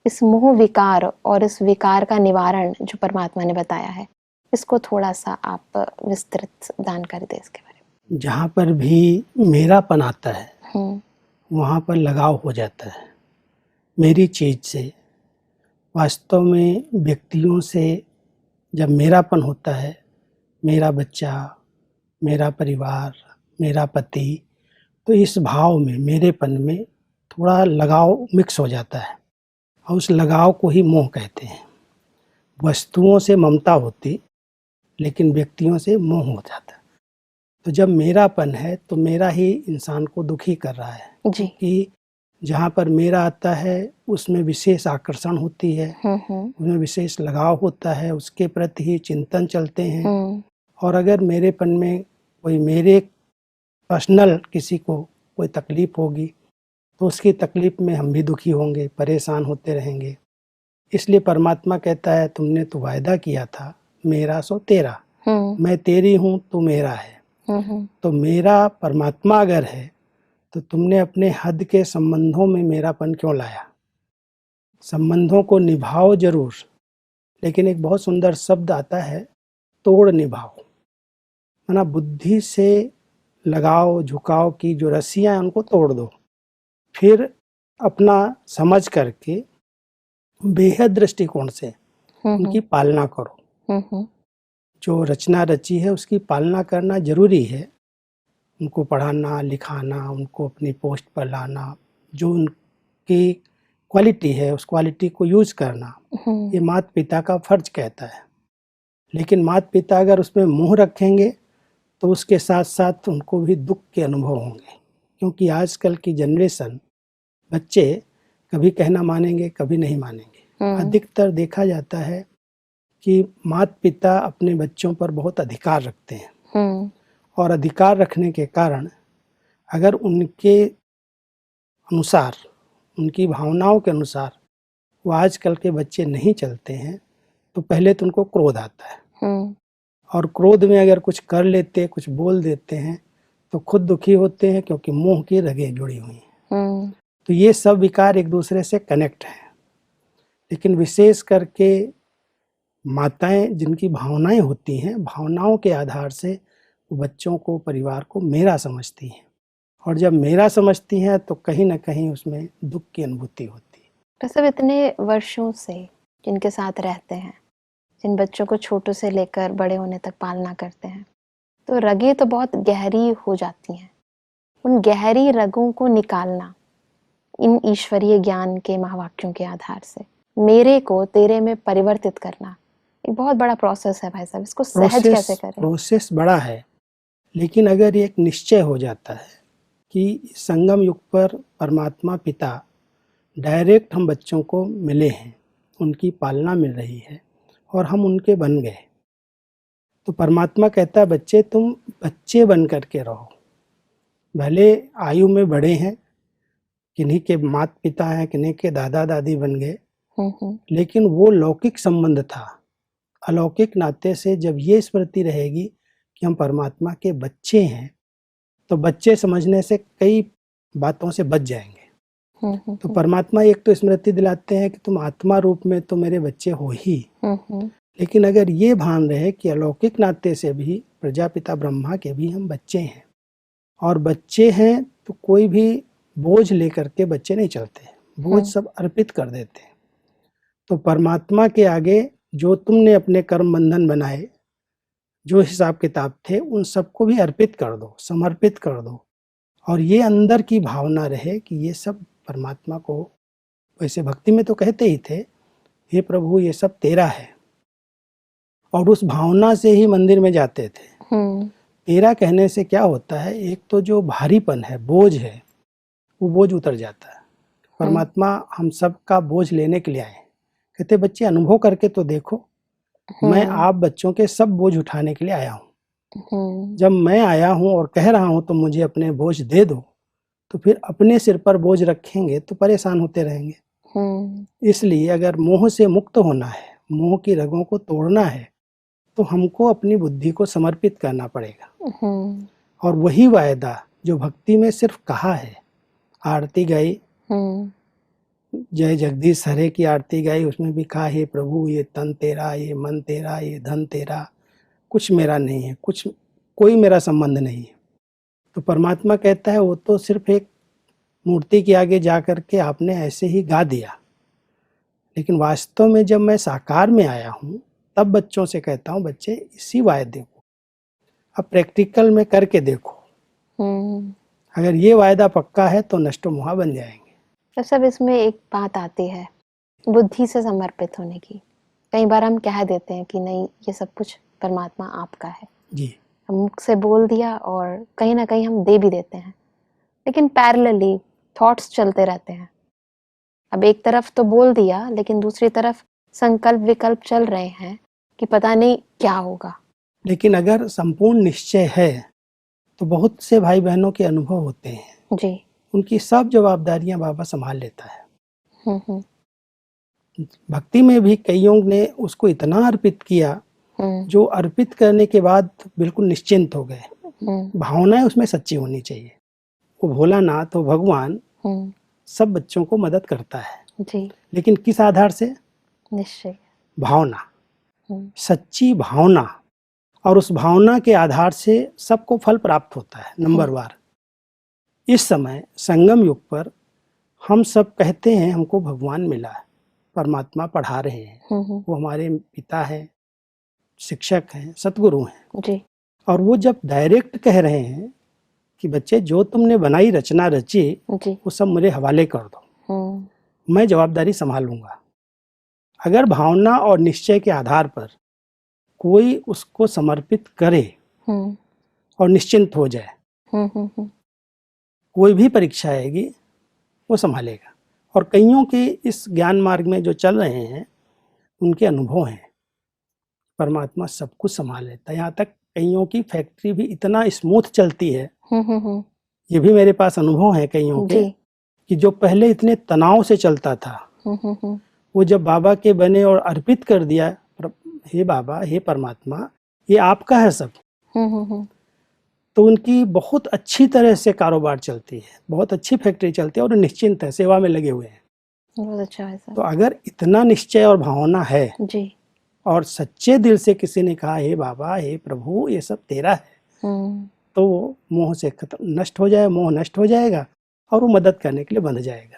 इस मोह विकार और इस विकार का निवारण जो परमात्मा ने बताया है, इसको थोड़ा सा आप विस्तृत जानकारी दें इसके बारे में। जहाँ पर भी मेरापन आता है वहाँ पर लगाव हो जाता है मेरी चीज़ से। वास्तव में व्यक्तियों से जब मेरापन होता है, मेरा बच्चा, मेरा परिवार, मेरा पति, तो इस भाव में, मेरेपन में थोड़ा लगाव मिक्स हो जाता है और उस लगाव को ही मोह कहते हैं। वस्तुओं से ममता होती, लेकिन व्यक्तियों से मोह हो जाता है। तो जब मेरापन है तो मेरा ही इंसान को दुखी कर रहा है, क्योंकि जहाँ पर मेरा आता है उसमें विशेष आकर्षण होती है, उसमें विशेष लगाव होता है, उसके प्रति ही चिंतन चलते हैं। और अगर मेरेपन में कोई मेरे पर्सनल किसी को कोई तकलीफ होगी तो उसकी तकलीफ में हम भी दुखी होंगे, परेशान होते रहेंगे। इसलिए परमात्मा कहता है तुमने तो वायदा किया था मेरा सो तेरा, मैं तेरी हूँ तो मेरा है। तो मेरा परमात्मा अगर है तो तुमने अपने हद के संबंधों में मेरापन क्यों लाया? संबंधों को निभाओ जरूर, लेकिन एक बहुत सुंदर शब्द आता है, तोड़ निभाओ। माना बुद्धि से लगाव झुकाव की जो रस्सियां हैं उनको तोड़ दो, फिर अपना समझ करके बेहद दृष्टिकोण से उनकी पालना करो। जो रचना रची है उसकी पालना करना जरूरी है, उनको पढ़ाना लिखाना, उनको अपनी पोस्ट पर लाना, जो उनकी क्वालिटी है उस क्वालिटी को यूज करना, ये माता पिता का फर्ज कहता है। लेकिन माता पिता अगर उसमें मोह रखेंगे तो उसके साथ साथ उनको भी दुख के अनुभव होंगे, क्योंकि आजकल की जनरेशन बच्चे कभी कहना मानेंगे कभी नहीं मानेंगे। अधिकतर देखा जाता है कि माता पिता अपने बच्चों पर बहुत अधिकार रखते हैं, और अधिकार रखने के कारण अगर उनके अनुसार, उनकी भावनाओं के अनुसार वो आजकल के बच्चे नहीं चलते हैं तो पहले तो उनको क्रोध आता है, और क्रोध में अगर कुछ कर लेते, कुछ बोल देते हैं तो खुद दुखी होते हैं, क्योंकि मोह की रगें जुड़ी हुई हैं। तो ये सब विकार एक दूसरे से कनेक्ट हैं। लेकिन विशेष करके माताएं जिनकी भावनाएं होती हैं, भावनाओं के आधार से बच्चों को, परिवार को मेरा समझती हैं, और जब मेरा समझती हैं तो कहीं ना कहीं उसमें दुख की अनुभूति होती है। तो सब इतने वर्षों से जिनके साथ रहते हैं, जिन बच्चों को छोटों से लेकर बड़े होने तक पालना करते हैं, तो रगें तो बहुत गहरी हो जाती हैं। उन गहरी रगों को निकालना इन ईश्वरीय ज्ञान के महावाक्यों के आधार से मेरे को तेरे में परिवर्तित करना एक बहुत बड़ा प्रोसेस है भाई साहब। इसको सहज कैसे करें? प्रोसेस बड़ा है, लेकिन अगर एक निश्चय हो जाता है कि संगम युग पर परमात्मा पिता डायरेक्ट हम बच्चों को मिले हैं, उनकी पालना मिल रही है और हम उनके बन गए, तो परमात्मा कहता है बच्चे तुम बच्चे बन करके रहो। भले आयु में बड़े हैं, किन्हीं के माता पिता हैं, किन्हीं के दादा दादी बन गए, लेकिन वो लौकिक संबंध था। अलौकिक नाते से जब ये स्मृति रहेगी कि हम परमात्मा के बच्चे हैं, तो बच्चे समझने से कई बातों से बच जाएंगे। तो परमात्मा एक तो स्मृति दिलाते हैं कि तुम आत्मा रूप में तो मेरे बच्चे हो ही, लेकिन अगर ये भान रहे कि अलौकिक नाते से भी प्रजापिता ब्रह्मा के भी हम बच्चे हैं, और बच्चे हैं तो कोई भी बोझ लेकर के बच्चे नहीं चलते, बोझ सब अर्पित कर देते हैं। तो परमात्मा के आगे जो तुमने अपने कर्म बंधन बनाए, जो हिसाब किताब थे, उन सबको भी अर्पित कर दो, समर्पित कर दो, और ये अंदर की भावना रहे कि ये सब परमात्मा को, वैसे भक्ति में तो कहते ही थे हे प्रभु ये सब तेरा है, और उस भावना से ही मंदिर में जाते थे। तेरा कहने से क्या होता है, एक तो जो भारीपन है, बोझ है, वो बोझ उतर जाता है। परमात्मा हम सब का बोझ लेने के लिए आए, कहते बच्चे अनुभव करके तो देखो, मैं आप बच्चों के सब बोझ उठाने के लिए आया हूँ। जब मैं आया हूँ और कह रहा हूँ तो मुझे अपने बोझ दे दो, तो फिर अपने सिर पर बोझ रखेंगे तो परेशान होते रहेंगे। इसलिए अगर मोह से मुक्त होना है, मोह की रगों को तोड़ना है, तो हमको अपनी बुद्धि को समर्पित करना पड़ेगा। और वही वायदा जो भक्ति में सिर्फ कहा है, आरती गाई, जय जगदीश हरे की आरती गाई, उसमें भी कहा हे प्रभु ये तन तेरा, ये मन तेरा, ये धन तेरा, कुछ मेरा नहीं है, कुछ कोई मेरा संबंध नहीं है। तो परमात्मा कहता है वो तो सिर्फ एक मूर्ति के आगे जा करके आपने ऐसे ही गा दिया, लेकिन वास्तव में जब मैं साकार में आया हूँ तब बच्चों से कहता हूँ बच्चे इसी वायदे को अब प्रैक्टिकल में करके देखो, अगर ये वायदा पक्का है तो नष्टो मोहा बन जाएंगे। तो सब इसमें एक बात आती है बुद्धि से समर्पित होने की। कई बार हम कह देते हैं कि नहीं ये सब कुछ परमात्मा आपका है जी, हम मुख से बोल दिया और कहीं ना कहीं हम दे भी देते हैं, लेकिन पैरेलली थॉट्स चलते रहते हैं। अब एक तरफ तो बोल दिया लेकिन दूसरी तरफ संकल्प विकल्प चल रहे हैं कि पता नहीं क्या होगा। लेकिन अगर संपूर्ण निश्चय है तो बहुत से भाई बहनों के अनुभव होते हैं जी, उनकी सब जवाबदारियां बाबा संभाल लेता है। हम्म, भक्ति में भी कईयों ने उसको इतना अर्पित किया जो अर्पित करने के बाद बिल्कुल निश्चिंत हो गए। भावनाएं उसमें सच्ची होनी चाहिए। वो भोलानाथ वो भगवान सब बच्चों को मदद करता है जी, लेकिन किस आधार से? निश्चय, भावना, सच्ची भावना, और उस भावना के आधार से सबको फल प्राप्त होता है। नंबर वार इस समय संगम युग पर हम सब कहते हैं हमको भगवान मिला है, परमात्मा पढ़ा रहे हैं, वो हमारे पिता हैं, शिक्षक हैं, सतगुरु हैं जी, और वो जब डायरेक्ट कह रहे हैं कि बच्चे जो तुमने बनाई रचना रची जी, वो सब मेरे हवाले कर दो, मैं जवाबदारी संभालूंगा। अगर भावना और निश्चय के आधार पर कोई उसको समर्पित करे और निश्चिंत हो जाए, कोई भी परीक्षा आएगी वो संभालेगा। और कईयों के इस ज्ञान मार्ग में जो चल रहे हैं उनके अनुभव हैं परमात्मा सब कुछ संभाल लेता है। यहाँ तक कईयों की फैक्ट्री भी इतना स्मूथ चलती है, ये भी मेरे पास अनुभव है कईयों के, कि जो पहले इतने तनाव से चलता था वो जब बाबा के बने और अर्पित कर दिया, हे बाबा हे परमात्मा ये आपका है सब, तो उनकी बहुत अच्छी तरह से कारोबार चलती है, बहुत अच्छी फैक्ट्री चलती है और निश्चिंत है, सेवा में लगे हुए हैं। बहुत अच्छा है सर। तो अगर इतना निश्चय और भावना है जी, और सच्चे दिल से किसी ने कहा हे बाबा हे प्रभु ये सब तेरा है, तो वो मोह से खत्म नष्ट हो जाए, मोह नष्ट हो जाएगा और वो मदद करने के लिए बंध जाएगा।